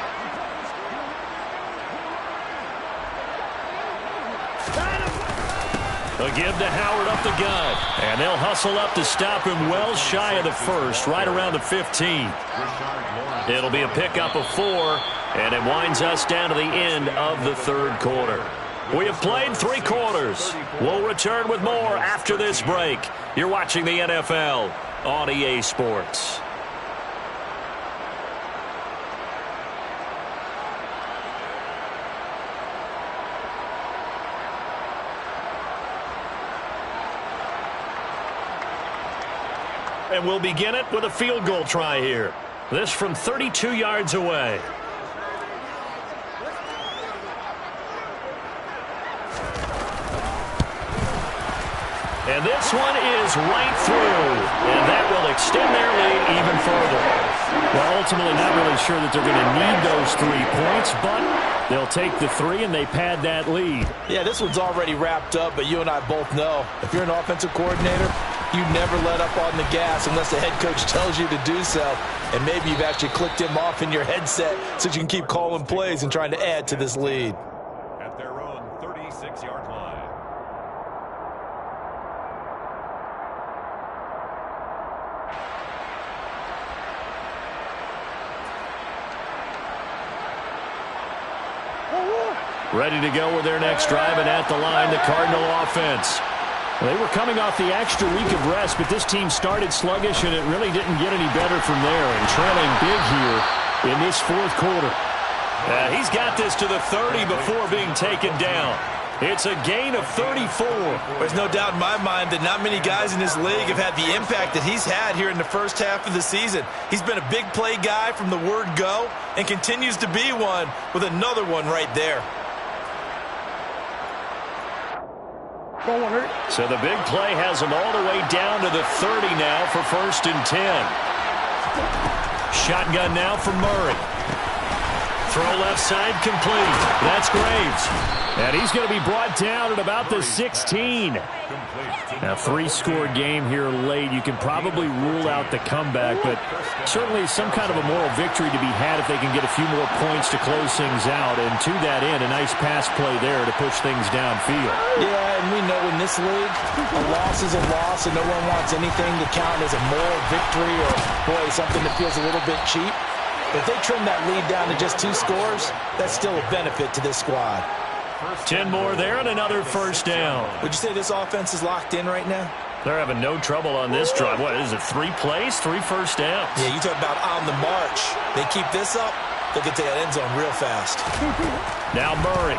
A give to Howard up the gut. And they'll hustle up to stop him well shy of the first, right around the 15. It'll be a pickup of 4, and it winds us down to the end of the 3rd quarter. We have played 3 quarters. We'll return with more after this break. You're watching the NFL on EA Sports. And we'll begin it with a field goal try here. This from 32 yards away. And this one is right through. And that will extend their lead even further. Well, ultimately not really sure that they're going to need those 3 points, but they'll take the 3 and they pad that lead. Yeah, this one's already wrapped up, but you and I both know if you're an offensive coordinator, you never let up on the gas unless the head coach tells you to do so. And maybe you've actually clicked him off in your headset so you can keep calling plays and trying to add to this lead. At their own 36-yard line. Ready to go with their next drive, and at the line, the Cardinal offense. They were coming off the extra week of rest, but this team started sluggish, and it really didn't get any better from there. And trailing big here in this 4th quarter. He's got this to the 30 before being taken down. It's a gain of 34. There's no doubt in my mind that not many guys in this league have had the impact that he's had here in the first half of the season. He's been a big play guy from the word go and continues to be one with another one right there. So the big play has him all the way down to the 30 now for 1st and 10. Shotgun now for Murray. Throw left side complete. That's Graves. And he's going to be brought down at about the 16. Now, 3-score game here late. You can probably rule out the comeback, but certainly some kind of a moral victory to be had if they can get a few more points to close things out. And to that end, a nice pass play there to push things downfield. Yeah, and we know in this league, a loss is a loss, and no one wants anything to count as a moral victory or, boy, something that feels a little bit cheap. If they trim that lead down to just 2 scores, that's still a benefit to this squad. 10 more there and another first down. Would you say this offense is locked in right now? They're having no trouble on this drive. What is it, 3 plays, 3 first downs? Yeah, you talk about on the march. They keep this up, they'll get to that end zone real fast. Now Murray.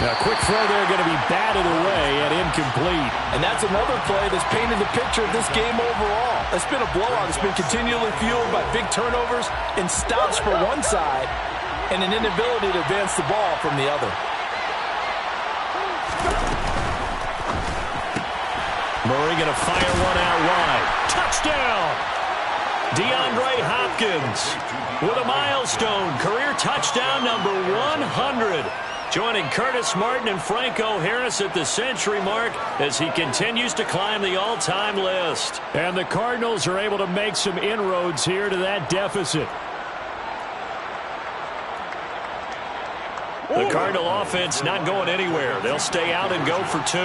Now, quick throw there, going to be batted away and incomplete. And that's another play that's painted the picture of this game overall. It's been a blowout. It's been continually fueled by big turnovers and stops for one side and an inability to advance the ball from the other. Murray going to fire one out wide. Touchdown! DeAndre Hopkins with a milestone. Career touchdown number 100. Joining Curtis Martin and Franco Harris at the century mark as he continues to climb the all-time list. And the Cardinals are able to make some inroads here to that deficit. The Cardinal offense not going anywhere. They'll stay out and go for 2.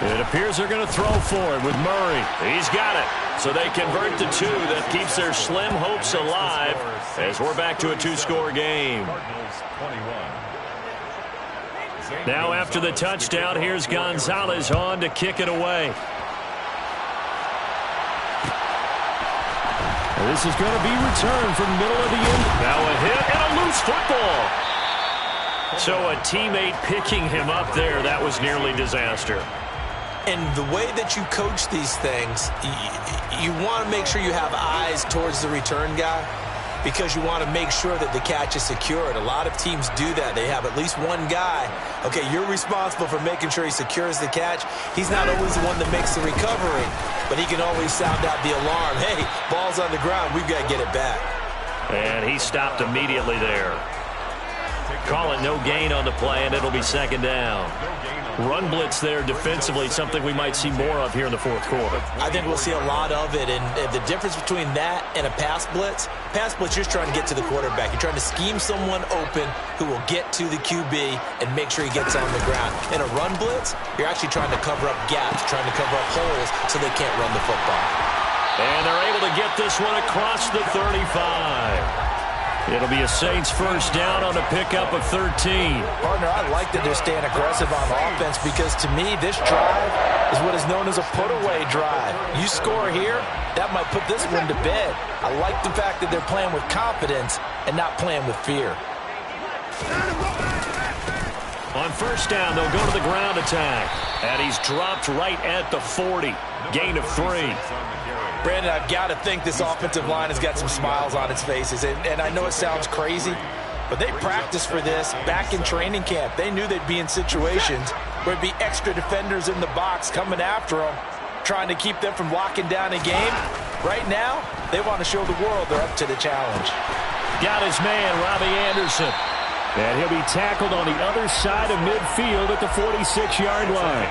It appears they're going to throw for it with Murray. He's got it. So they convert to 2. That keeps their slim hopes alive as we're back to a 2-score game. Now after the touchdown, here's Gonzalez on to kick it away. And this is going to be returned from the middle of the end. Now a hit and a loose football. So a teammate picking him up there, that was nearly disaster. And the way that you coach these things, you want to make sure you have eyes towards the return guy because you want to make sure that the catch is secured. A lot of teams do that. They have at least one guy. Okay, you're responsible for making sure he secures the catch. He's not always the one that makes the recovery, but he can always sound out the alarm. Hey, ball's on the ground. We've got to get it back. And he stopped immediately there. Call it no gain on the play, and it'll be second down. Run blitz there defensively, something we might see more of here in the fourth quarter. I think we'll see a lot of it, and the difference between that and a pass blitz, you're just trying to get to the quarterback. You're trying to scheme someone open who will get to the QB and make sure he gets on the ground. In a run blitz, you're actually trying to cover up gaps, trying to cover up holes so they can't run the football. And they're able to get this one across the 35. It'll be a Saints first down on a pickup of 13. Partner, I like that they're staying aggressive on offense because to me this drive is what is known as a put-away drive. You score here, that might put this one to bed. I like the fact that they're playing with confidence and not playing with fear. On first down, they'll go to the ground attack. And he's dropped right at the 40. Gain of 3. Brandon, I've got to think this offensive line has got some smiles on its faces. And I know it sounds crazy, but they practiced for this back in training camp. They knew they'd be in situations where it'd be extra defenders in the box coming after them, trying to keep them from locking down a game. Right now, they want to show the world they're up to the challenge. Got his man, Robbie Anderson. And he'll be tackled on the other side of midfield at the 46-yard line.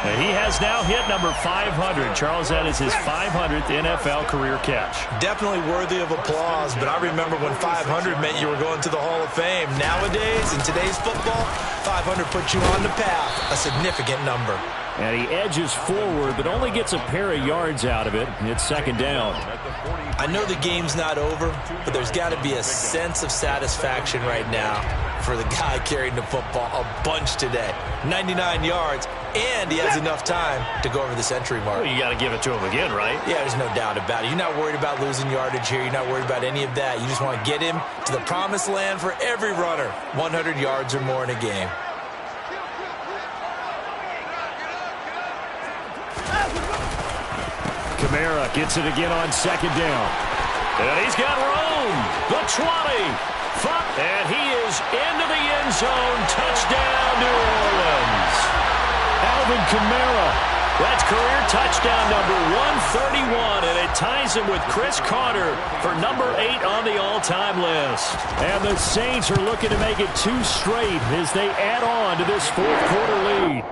And he has now hit number 500. Charles, that is his 500th NFL career catch. Definitely worthy of applause, but I remember when 500 meant you were going to the Hall of Fame. Nowadays, in today's football, 500 puts you on the path, a significant number. And he edges forward, but only gets a pair of yards out of it. It's second down. I know the game's not over, but there's got to be a sense of satisfaction right now for the guy carrying the football a bunch today. 99 yards, and he has enough time to go over the century mark. Well, you got to give it to him again, right? Yeah, there's no doubt about it. You're not worried about losing yardage here. You're not worried about any of that. You just want to get him to the promised land for every runner. 100 yards or more in a game. Kamara gets it again on second down. And he's got room. The 20. And he is into the end zone. Touchdown, New Orleans. Alvin Kamara. That's career touchdown number 131, and it ties him with Chris Carter for number 8 on the all-time list. And the Saints are looking to make it 2 straight as they add on to this fourth-quarter lead.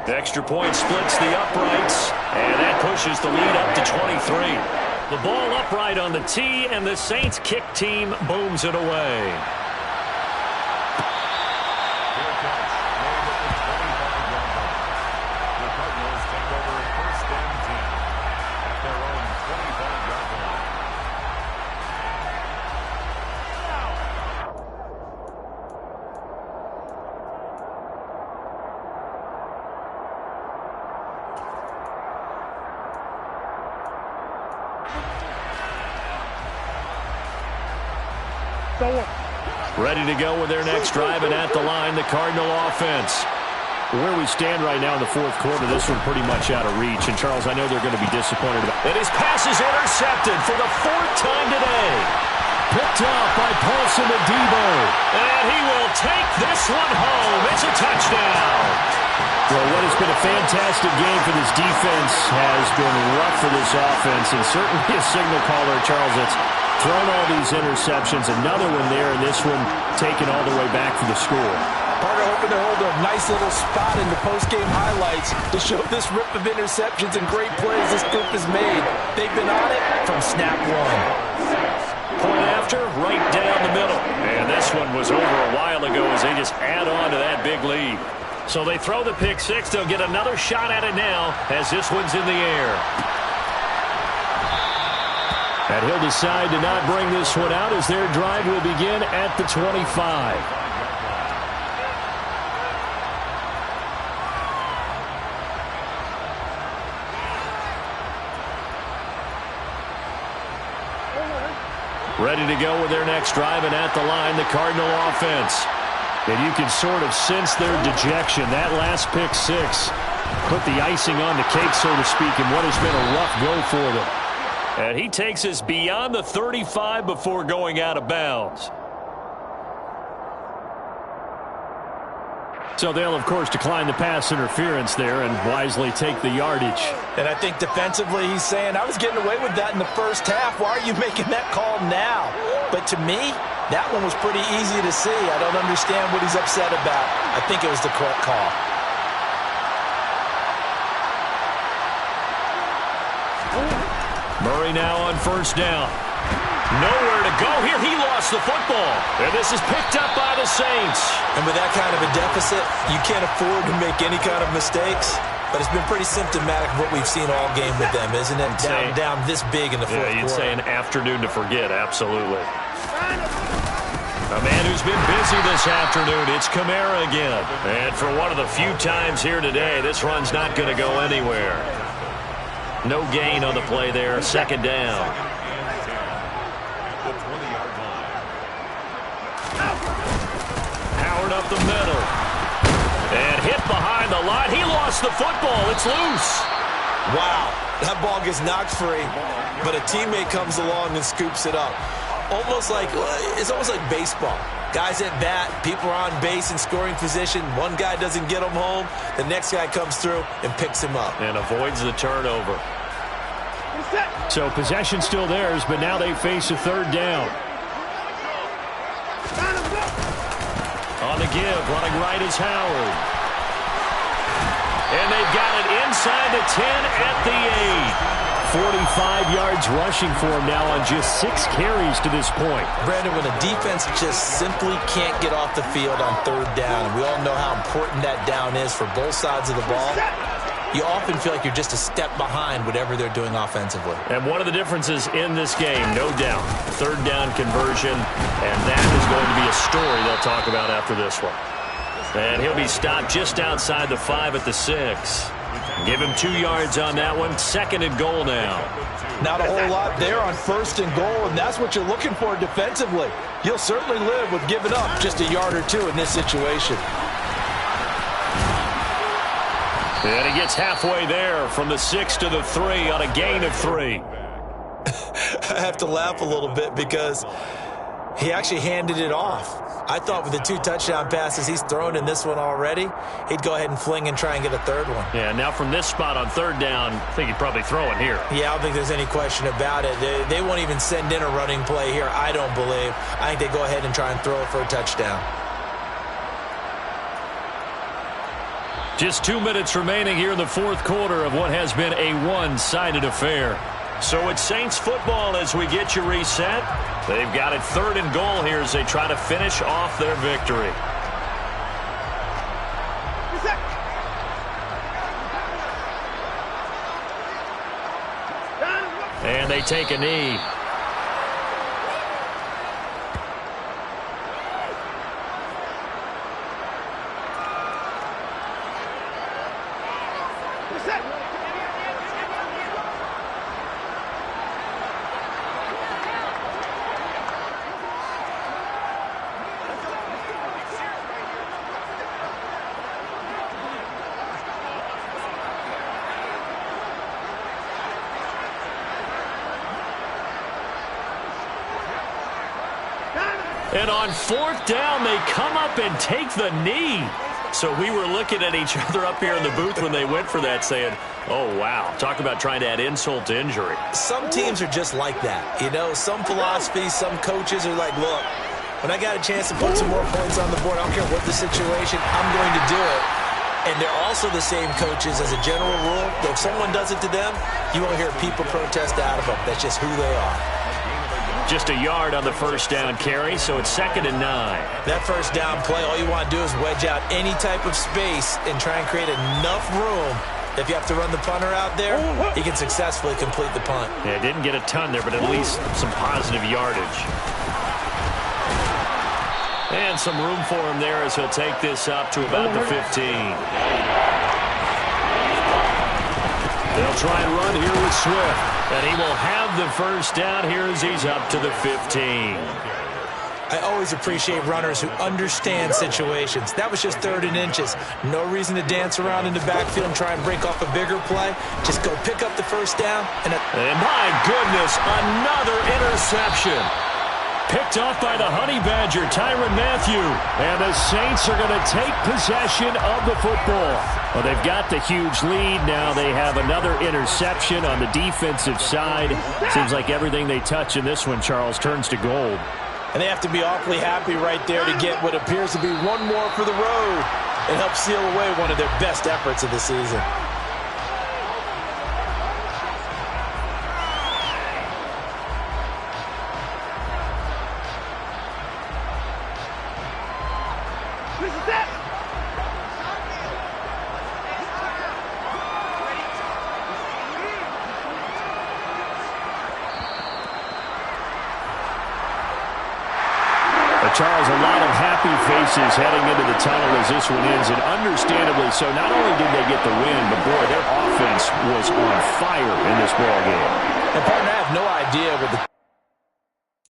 The extra point splits the uprights, and that pushes the lead up to 23. The ball upright on the tee, and the Saints kick team booms it away. Ready to go with their next drive, and at the line, the Cardinal offense. Where we stand right now in the fourth quarter, this one pretty much out of reach. And, Charles, I know they're going to be disappointed about it. And his pass is intercepted for the 4th time today. Picked off by Paulson Adebo. And he will take this one home. It's a touchdown. Well, what has been a fantastic game for this defense has been rough for this offense, and certainly a signal caller, Charles, that's thrown all these interceptions. Another one there, and this one taken all the way back for the score. Parker hoping to hold a nice little spot in the post-game highlights to show this rip of interceptions and great plays this group has made. They've been on it from snap one. Point after, right down the middle. And this one was over a while ago as they just add on to that big lead. So they throw the pick six. They'll get another shot at it now as this one's in the air. And he'll decide to not bring this one out as their drive will begin at the 25. Ready to go with their next drive, and at the line, the Cardinal offense. And you can sort of sense their dejection. That last pick six put the icing on the cake, so to speak, in what has been a rough go for them. And he takes us beyond the 35 before going out of bounds. So they'll, of course, decline the pass interference there and wisely take the yardage. And I think defensively he's saying, I was getting away with that in the first half. Why are you making that call now? But to me, that one was pretty easy to see. I don't understand what he's upset about. I think it was the correct call. Murray now on first down. Nowhere to go here. He lost the football. And this is picked up by the Saints. And with that kind of a deficit, you can't afford to make any kind of mistakes. But it's been pretty symptomatic of what we've seen all game with them, isn't it? Down this big in the fourth quarter. You'd say an afternoon to forget, absolutely. A man who's been busy this afternoon, it's Kamara again. And for one of the few times here today, this run's not going to go anywhere. No gain on the play there, second down. Howard up the middle. And hit behind the line. He lost the football. It's loose. Wow, that ball gets knocked free, but a teammate comes along and scoops it up. It's almost like baseball. Guys at bat, people are on base in scoring position. One guy doesn't get him home. The next guy comes through and picks him up. And avoids the turnover. So possession still theirs, but now they face a third down. On the give, running right is Howard. And they've got it inside the 10 at the 8. 45 yards rushing for him now on just 6 carries to this point. Brandon, when a defense just simply can't get off the field on third down, and we all know how important that down is for both sides of the ball, you often feel like you're just a step behind whatever they're doing offensively. And one of the differences in this game, no doubt, third down conversion, and that is going to be a story they'll talk about after this one. And he'll be stopped just outside the 5 at the 6. Give him 2 yards on that one. Second and goal now. Not a whole lot there on first and goal, and that's what you're looking for defensively. You'll certainly live with giving up just a yard or two in this situation. And he gets halfway there from the 6 to the 3 on a gain of 3. I have to laugh a little bit because He actually handed it off. I thought with the 2 touchdown passes he's thrown in this one already, he'd go ahead and fling and try and get a third one. Yeah, now from this spot on third down, I think he'd probably throw it here. Yeah, I don't think there's any question about it. They won't even send in a running play here, I don't believe. I think they go ahead and try and throw it for a touchdown. Just 2 minutes remaining here in the fourth quarter of what has been a one-sided affair. So it's Saints football as we get you reset. They've got it 3rd and goal here as they try to finish off their victory. And they take a knee. And on 4th down, they come up and take the knee. So we were looking at each other up here in the booth when they went for that saying, oh, wow. Talk about trying to add insult to injury. Some teams are just like that. You know, some philosophies, some coaches are like, look, when I got a chance to put some more points on the board, I don't care what the situation, I'm going to do it. And they're also the same coaches as a general rule. If someone does it to them, you won't hear people protest out of them. That's just who they are. Just a yard on the first down carry, so it's 2nd and 9. That first down play, all you want to do is wedge out any type of space and try and create enough room. If you have to run the punter out there, he can successfully complete the punt. Yeah, didn't get a ton there, but at least some positive yardage. And some room for him there as he'll take this up to about the 15. They'll try and run here with Swift. And he will have the first down here as he's up to the 15. I always appreciate runners who understand situations. That was just 3rd and inches. No reason to dance around in the backfield and try and break off a bigger play. Just go pick up the first down. And my goodness, another interception. Picked off by the Honey Badger, Tyrann Mathieu. And the Saints are going to take possession of the football. Well, they've got the huge lead. Now they have another interception on the defensive side. Seems like everything they touch in this one, Charles, turns to gold. And they have to be awfully happy right there to get what appears to be one more for the road and help seal away one of their best efforts of the season. Charles, a lot of happy faces heading into the tunnel as this one ends, and understandably so. Not only did they get the win, but, boy, their offense was on fire in this ball game. And, partner, I have no idea what the